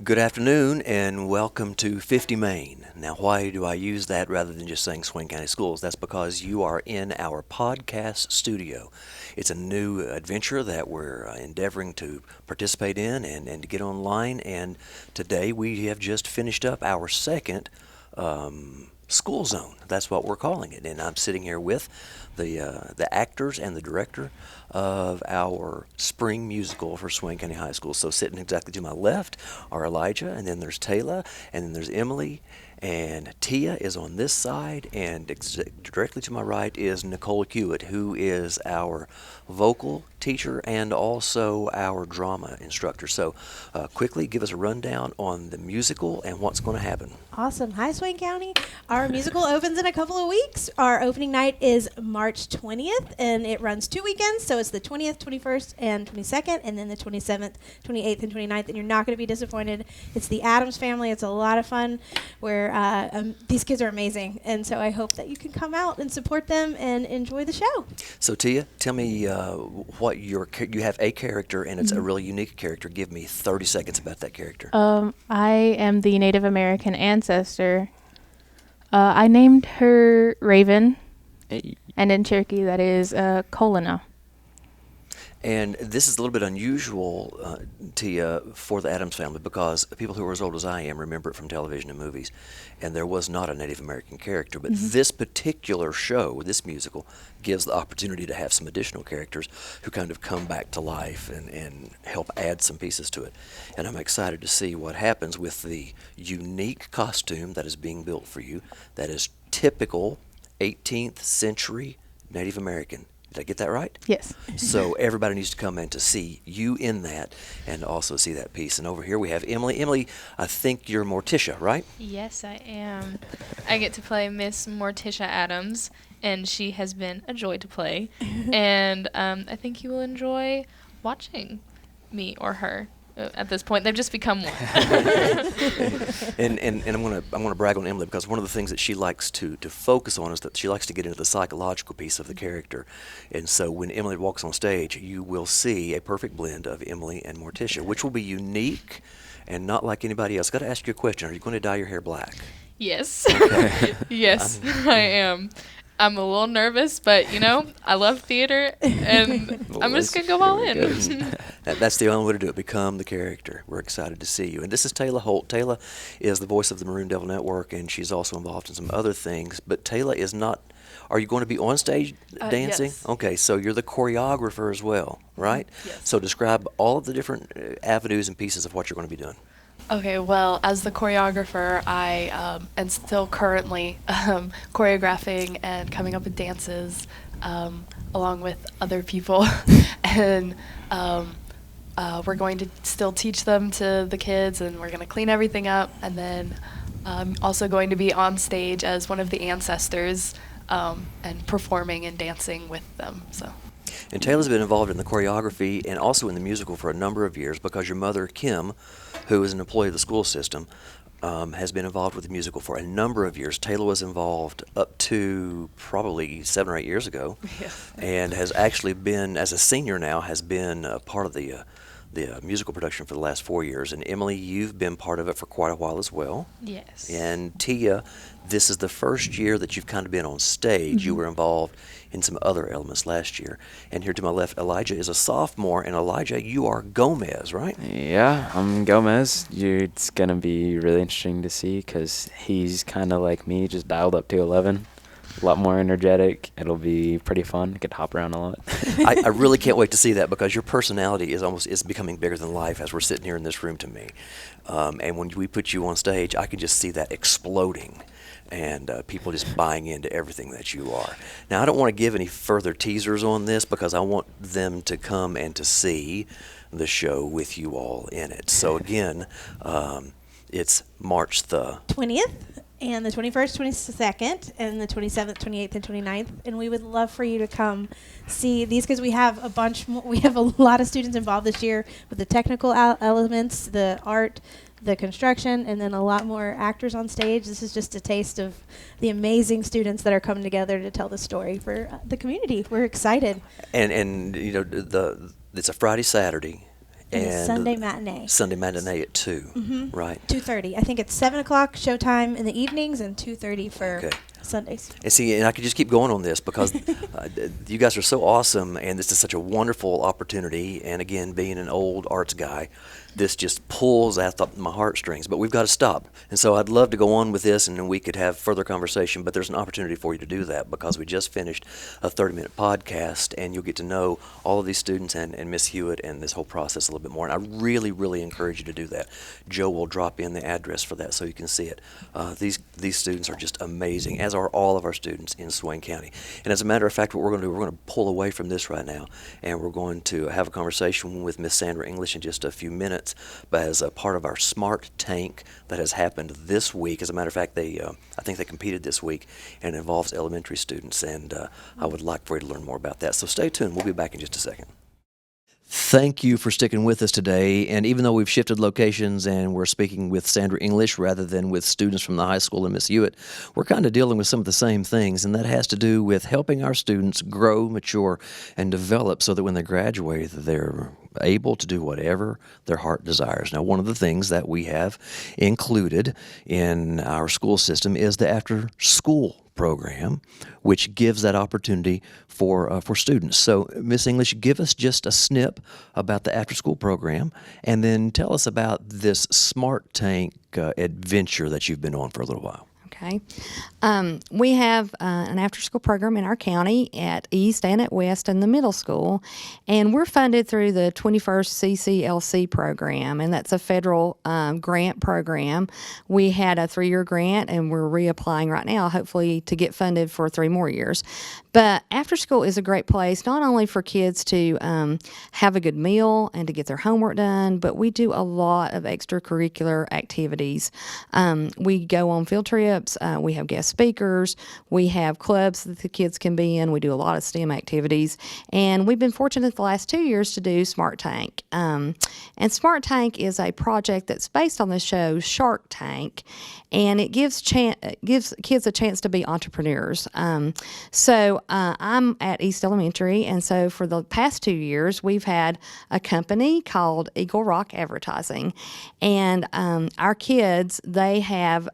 Good afternoon and welcome to 50 Main. Now, why do I use that rather than just saying Swain County Schools? That's because you are in our podcast studio. It's a new adventure that we're endeavoring to participate in and to get online. And today we have just finished up our second school zone. That's what we're calling it. And I'm sitting here with the actors and the director of our spring musical for Swain County High School. So sitting exactly to my left are Elijah, and then there's Taylor, and then there's Emily, and Tia is on this side, and directly to my right is Nicole Huett, who is our vocal teacher and also our drama instructor. So quickly give us a rundown on the musical and what's going to happen. Awesome. Hi, Swain County. Our musical opens in a couple of weeks. Our opening night is March 20th, and it runs 2 weekends. So it's the 20th, 21st, and 22nd, and then the 27th, 28th, and 29th. And you're not going to be disappointed. It's the Addams Family. It's a lot of fun where these kids are amazing. And so I hope that you can come out and support them and enjoy the show. So Tia, tell me what you have a character, and it's a really unique character. Give me 30 seconds about that character. I am the Native American ancestor. I named her Raven, and in Cherokee that is Kolina. And this is a little bit unusual, Tia, for the Addams Family because people who are as old as I am remember it from television and movies, and there was not a Native American character. But this particular show, this musical, gives the opportunity to have some additional characters who kind of come back to life and help add some pieces to it. And I'm excited to see what happens with the unique costume that is being built for you that is typical 18th century Native American. Did I get that right? Yes. So everybody needs to come in to see you in that and also see that piece. And over here we have Emily. Emily, I think you're Morticia, right? Yes, I am. I get to play Miss Morticia Addams, and she has been a joy to play. And I think you will enjoy watching me or her. At this point, they've just become one. and I'm gonna brag on Emily because one of the things that she likes to focus on is that she likes to get into the psychological piece of the character. And so when Emily walks on stage, you will see a perfect blend of Emily and Morticia, which will be unique and not like anybody else. Got to ask you a question: are you going to dye your hair black? Yes. Yes, I am. I'm a little nervous, but, I love theater, and I'm just going to go all in. That's the only way to do it. Become the character. We're excited to see you. And this is Taylor Holt. Taylor is the voice of the Maroon Devil Network, and she's also involved in some other things. But Taylor is not. Are you going to be on stage dancing? Yes. Okay, so you're the choreographer as well, right? Yes. So describe all of the different avenues and pieces of what you're going to be doing. Okay, well, as the choreographer, I am still currently choreographing and coming up with dances along with other people. And we're going to still teach them to the kids, and we're going to clean everything up. And then I'm also going to be on stage as one of the ancestors and performing and dancing with them. So. And Taylor's been involved in the choreography and also in the musical for a number of years because your mother, Kim, who is an employee of the school system, has been involved with the musical for a number of years. Taylor was involved up to probably 7 or 8 years ago, and has actually been, as a senior now, has been a part of the musical production for the last 4 years. And Emily, you've been part of it for quite a while as well. Yes. And Tia, this is the first year that you've kind of been on stage. You were involved in some other elements last year. And here to my left, Elijah is a sophomore. And Elijah, you are Gomez, right? Yeah, I'm Gomez. It's going to be really interesting to see because he's kind of like me, just dialed up to 11. A lot more energetic. It'll be pretty fun. I could hop around a lot. I really can't wait to see that because your personality is becoming bigger than life as we're sitting here in this room to me. And when we put you on stage, I can just see that exploding and people just buying into everything that you are. Now, I don't want to give any further teasers on this because I want them to come and to see the show with you all in it. So again, it's March the 20th. And the 21st, 22nd, and the 27th, 28th, and 29th. And we would love for you to come see these because we have a bunch more. We have a lot of students involved this year with the technical elements, the art, the construction, and then a lot more actors on stage. This is just a taste of the amazing students that are coming together to tell the story for the community. We're excited. And it's a Friday, Saturday. And the Sunday matinee. Sunday matinee at 2, right? 2:30. I think it's 7 o'clock showtime in the evenings and 2:30 for Sundays. And see, and I could just keep going on this because you guys are so awesome, and this is such a wonderful opportunity. And again, being an old arts guy, this just pulls at my heartstrings. But we've got to stop. And so I'd love to go on with this, and then we could have further conversation. But there's an opportunity for you to do that because we just finished a 30-minute podcast, and you'll get to know all of these students and Miss Huett and this whole process a little bit more. And I really, really encourage you to do that. Joe will drop in the address for that so you can see it. These students are just amazing, as are all of our students in Swain County. And as a matter of fact, what we're going to do, we're going to pull away from this right now, and we're going to have a conversation with Miss Sandra English in just a few minutes as a part of our Smart Tank that has happened this week. As a matter of fact, I think they competed this week, and it involves elementary students, and I would like for you to learn more about that. So stay tuned. We'll be back in just a second. Thank you for sticking with us today. And even though we've shifted locations and we're speaking with Sandra English rather than with students from the high school and Miss Huett, we're kind of dealing with some of the same things, and that has to do with helping our students grow, mature, and develop so that when they graduate, they're able to do whatever their heart desires. Now, one of the things that we have included in our school system is the after-school program, which gives that opportunity for students. So, Miss English, give us just a snip about the after-school program, and then tell us about this Smart Tank adventure that you've been on for a little while. Okay. We have an after-school program in our county at East and at West in the middle school, and we're funded through the 21st CCLC program, and that's a federal grant program. We had a 3-year grant, and we're reapplying right now, hopefully to get funded for 3 more years. But after school is a great place, not only for kids to have a good meal and to get their homework done, but we do a lot of extracurricular activities. We go on field trips. We have guest speakers. We have clubs that the kids can be in. We do a lot of STEM activities. And we've been fortunate the last 2 years to do Smart Tank. And Smart Tank is a project that's based on the show Shark Tank, and it gives kids a chance to be entrepreneurs. So I'm at East Elementary, and so for the past 2 years, we've had a company called Eagle Rock Advertising, and our kids, they have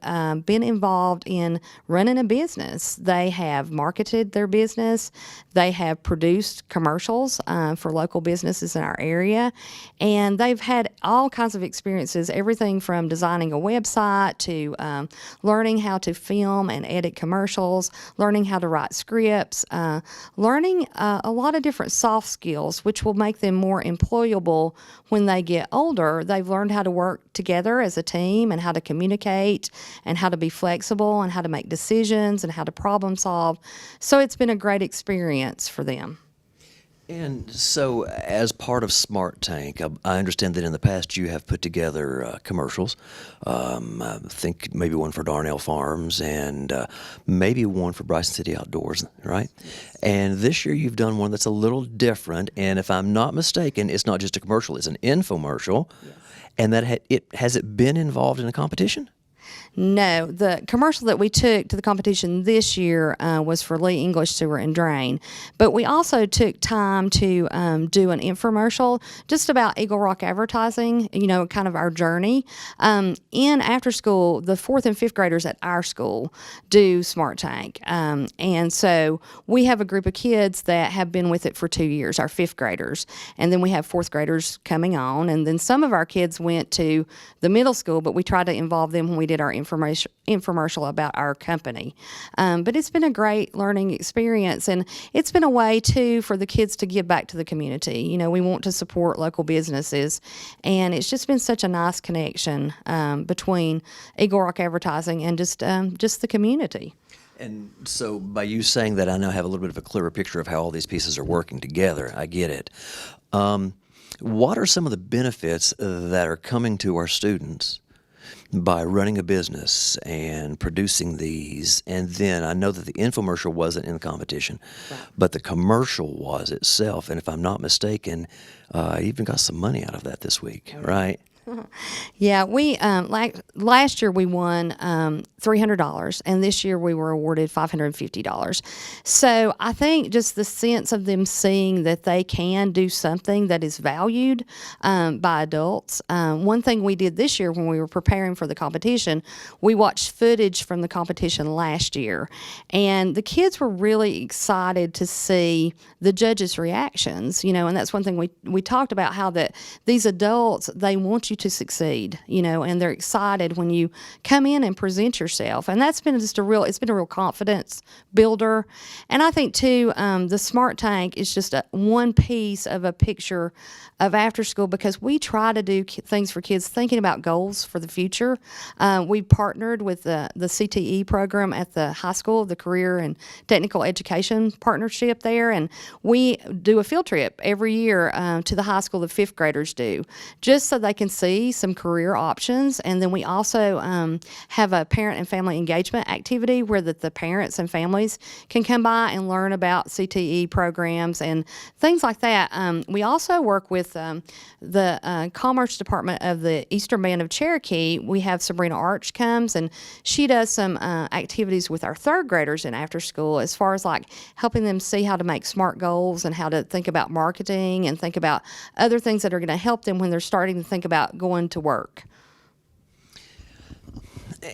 been involved in running a business. They have marketed their business. They have produced commercials for local businesses in our area, and they've had all kinds of experiences, everything from designing a website to learning how to film and edit commercials, learning how to write scripts, learning a lot of different soft skills, which will make them more employable when they get older. They've learned how to work together as a team and how to communicate and how to be flexible and how to make decisions and how to problem solve. So it's been a great experience for them. And so, as part of Smart Tank, I understand that in the past you have put together commercials. I think maybe one for Darnell Farms and maybe one for Bryson City Outdoors, right? And this year you've done one that's a little different. And if I'm not mistaken, it's not just a commercial; it's an infomercial. Yes. And that has it been involved in a competition? No, the commercial that we took to the competition this year was for Lee English Sewer and Drain. But we also took time to do an infomercial just about Eagle Rock Advertising, kind of our journey. In after school, the 4th and 5th graders at our school do Smart Tank. And so we have a group of kids that have been with it for 2 years, our 5th graders. And then we have 4th graders coming on. And then some of our kids went to the middle school, but we tried to involve them when we did our infomercial about our company. But it's been a great learning experience, and it's been a way, too, for the kids to give back to the community. We want to support local businesses, and it's just been such a nice connection between Eagle Rock Advertising and just the community. And so by you saying that, I now have a little bit of a clearer picture of how all these pieces are working together. I get it. What are some of the benefits that are coming to our students by running a business and producing these? And then I know that the infomercial wasn't in the competition, right, but the commercial was itself. And if I'm not mistaken, I even got some money out of that this week, right? Yeah, we last year we won $300, and this year we were awarded $550. So I think just the sense of them seeing that they can do something that is valued by adults. One thing we did this year when we were preparing for the competition, we watched footage from the competition last year, and the kids were really excited to see the judges' reactions. And that's one thing we talked about, how that these adults, they want you to succeed, and they're excited when you come in and present yourself. And that's been it's been a real confidence builder. And I think too, the Smart Tank is just one piece of a picture of after school, because we try to do things for kids thinking about goals for the future. We partnered with the CTE program at the high school, the Career and Technical Education Partnership there, and we do a field trip every year to the high school the fifth graders do, just so they can see some career options. And then we also have a parent and family engagement activity where the parents and families can come by and learn about CTE programs and things like that. We also work with the Commerce Department of the Eastern Band of Cherokee. We have Sabrina Arch comes, and she does some activities with our third graders in after school, as far as like helping them see how to make SMART goals and how to think about marketing and think about other things that are going to help them when they're starting to think about going to work.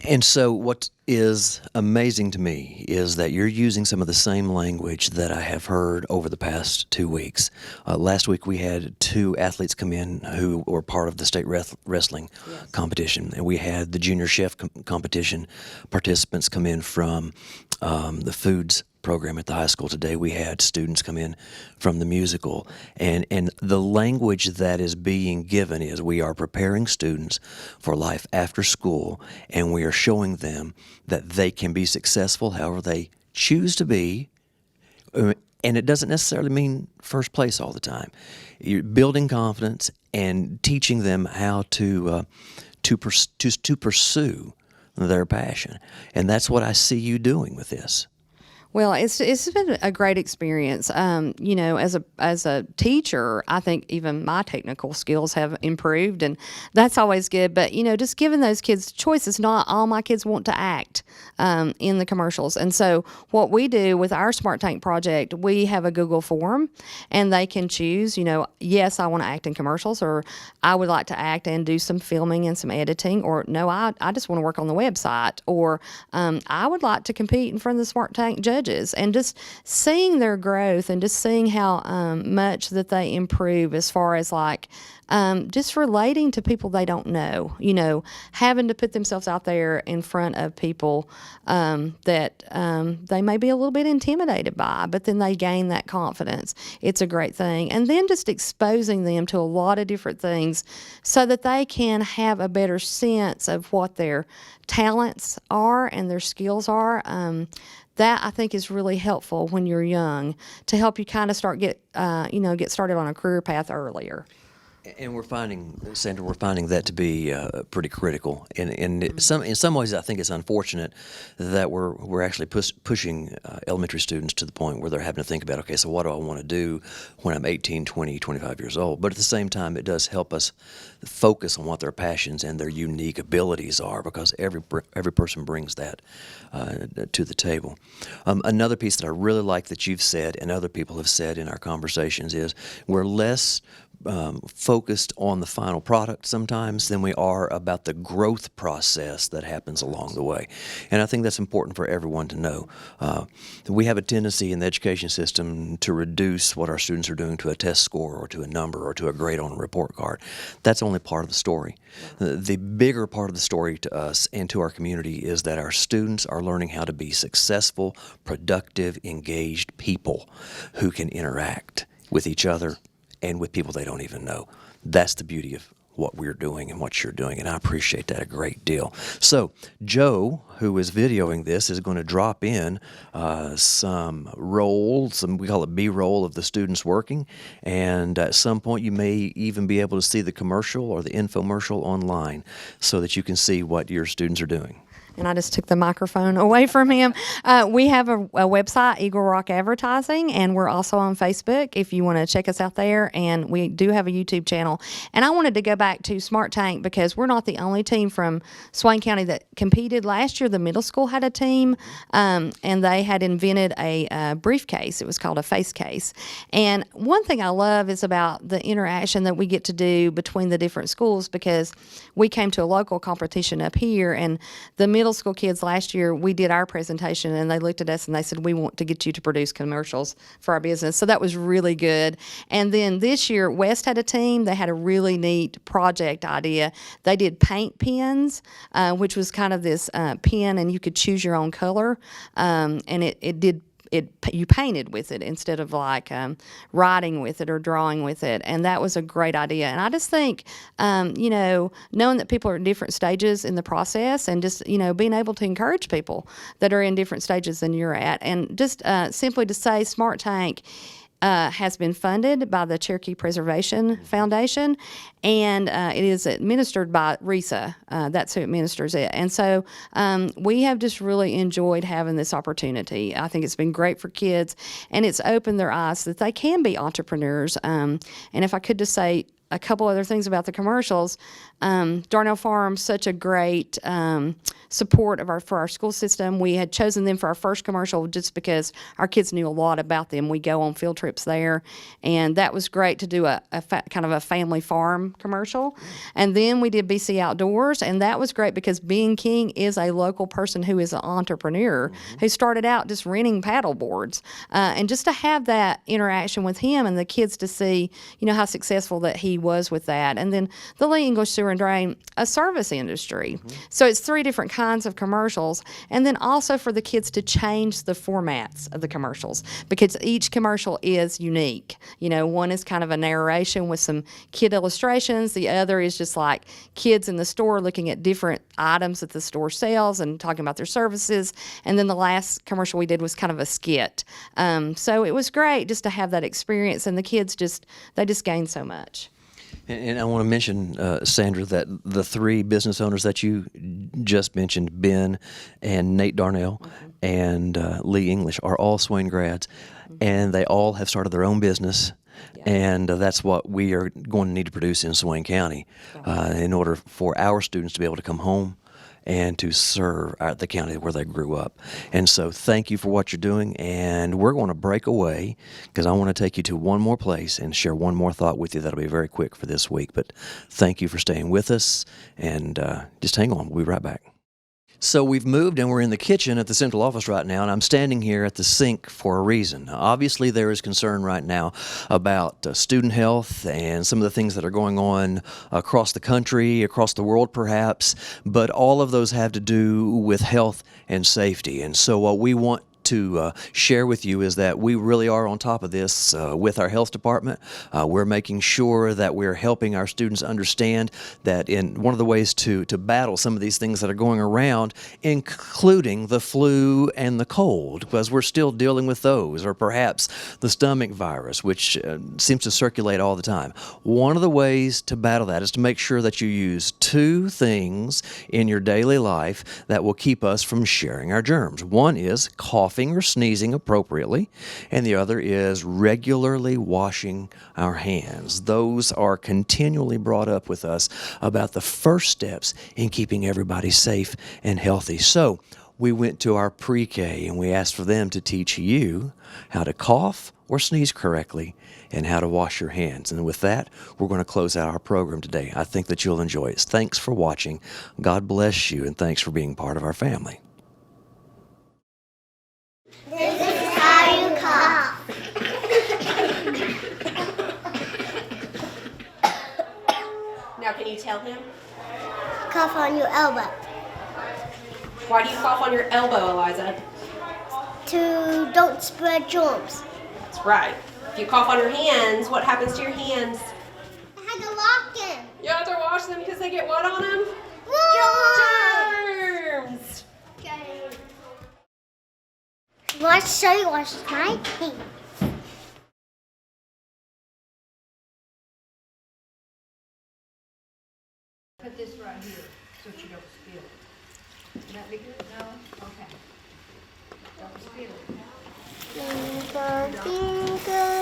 And so what is amazing to me is that you're using some of the same language that I have heard over the past 2 weeks. Last week we had 2 athletes come in who were part of the state wrestling competition. And we had the junior chef competition participants come in from the foods program at the high school. Today we had students come in from the musical, and the language that is being given is we are preparing students for life after school, and we are showing them that they can be successful however they choose to be, and it doesn't necessarily mean first place all the time. You're building confidence and teaching them how to pursue their passion, and that's what I see you doing with this. Well, it's been a great experience. As a teacher, I think even my technical skills have improved, and that's always good. But just giving those kids choices. Not all my kids want to act in the commercials, and so what we do with our Smart Tank project, we have a Google form, and they can choose. Yes, I want to act in commercials, or I would like to act and do some filming and some editing, or no, I just want to work on the website, or I would like to compete in front of the Smart Tank judges. And just seeing their growth and just seeing how much that they improve as far as like just relating to people they don't know, having to put themselves out there in front of people that they may be a little bit intimidated by, but then they gain that confidence. It's a great thing. And then just exposing them to a lot of different things so that they can have a better sense of what their talents are and their skills are. That I think is really helpful when you're young, to help you kind of get started on a career path earlier. And we're finding, Sandra, that to be pretty critical. In some ways, I think it's unfortunate that we're actually pushing elementary students to the point where they're having to think about, okay, so what do I want to do when I'm 18, 20, 25 years old? But at the same time, it does help us focus on what their passions and their unique abilities are, because every person brings that to the table. Another piece that I really like that you've said and other people have said in our conversations is we're less focused on the final product sometimes than we are about the growth process that happens along the way. And I think that's important for everyone to know. We have a tendency in the education system to reduce what our students are doing to a test score or to a number or to a grade on a report card. That's only part of the story. The bigger part of the story to us and to our community is that our students are learning how to be successful, productive, engaged people who can interact with each other and with people they don't even know. That's the beauty of what we're doing and what you're doing, and I appreciate that a great deal. So Joe, who is videoing this, is going to drop in some we call it B-roll of the students working, and at some point you may even be able to see the commercial or the infomercial online so that you can see what your students are doing. and I just took the microphone away from him. We have a website, Eagle Rock Advertising, and we're also on Facebook if you want to check us out there. And we do have a YouTube channel. And I wanted to go back to Smart Tank because we're not the only team from Swain County that competed. Last year, the middle school had a team, and they had invented a briefcase. It was called a face case. And one thing I love is about the interaction that we get to do between the different schools, because we came to a local competition up here, and the middle school kids last year, we did our presentation, and they looked at us and they said, we want to get you to produce commercials for our business. So that was really good. And then this year, West had a team. They had a really neat project idea. They did paint pens, which was kind of this pen, and you could choose your own color, and you painted with it instead of like writing with it or drawing with it, and that was a great idea. And I just think, knowing that people are in different stages in the process, and just being able to encourage people that are in different stages than you're at, and just simply to say Smart Tank has been funded by the Cherokee Preservation Foundation, and it is administered by RISA. That's who administers it. And so we have just really enjoyed having this opportunity. I think it's been great for kids, and it's opened their eyes that they can be entrepreneurs. And if I could just say a couple other things about the commercials, Darnell Farms, such a great support for our school system. We had chosen them for our first commercial just because our kids knew a lot about them. We go on field trips there, and that was great to do a kind of a family farm commercial. And then we did BC Outdoors, and that was great because Ben King is a local person who is an entrepreneur who started out just renting paddle boards, and just to have that interaction with him and the kids to see, how successful that he was with that. And then the Lee English Sewer and Drain, a service industry. So it's 3 different kinds of commercials. And then also for the kids to change the formats of the commercials, because each commercial is unique. One is kind of a narration with some kid illustrations. The other is just like kids in the store looking at different items that the store sells and talking about their services. And then the last commercial we did was kind of a skit. So it was great just to have that experience, and the kids they just gained so much. And I want to mention, Sandra, that the 3 business owners that you just mentioned, Ben and Nate Darnell and Lee English, are all Swain grads, and they all have started their own business. And that's what we are going to need to produce in Swain County in order for our students to be able to come home and to serve the county where they grew up. And so thank you for what you're doing, and we're going to break away because I want to take you to one more place and share one more thought with you that'll be very quick for this week. But thank you for staying with us, and just hang on. We'll be right back. So we've moved and we're in the kitchen at the central office right now, and I'm standing here at the sink for a reason. Obviously, there is concern right now about student health and some of the things that are going on across the country, across the world perhaps, but all of those have to do with health and safety. And so what we want to share with you is that we really are on top of this with our health department. We're making sure that we're helping our students understand that in one of the ways to battle some of these things that are going around, including the flu and the cold, because we're still dealing with those, or perhaps the stomach virus, which seems to circulate all the time. One of the ways to battle that is to make sure that you use 2 things in your daily life that will keep us from sharing our germs. One is coughing or sneezing appropriately, and the other is regularly washing our hands. Those are continually brought up with us about the first steps in keeping everybody safe and healthy. So we went to our pre-K and we asked for them to teach you how to cough or sneeze correctly and how to wash your hands. And with that, we're going to close out our program today. I think that you'll enjoy it. Thanks for watching. God bless you, and thanks for being part of our family. This is how you cough. Now, can you tell him? Cough on your elbow. Why do you cough on your elbow, Eliza? To don't spread germs. That's right. If you cough on your hands, what happens to your hands? I had to lock them. You have to wash them because they get what on them? Germs! Okay. Let's show you wash my hands. Put this right here so that you don't spill. That be good? No? Okay. Don't spill it. Twinkle, twinkle,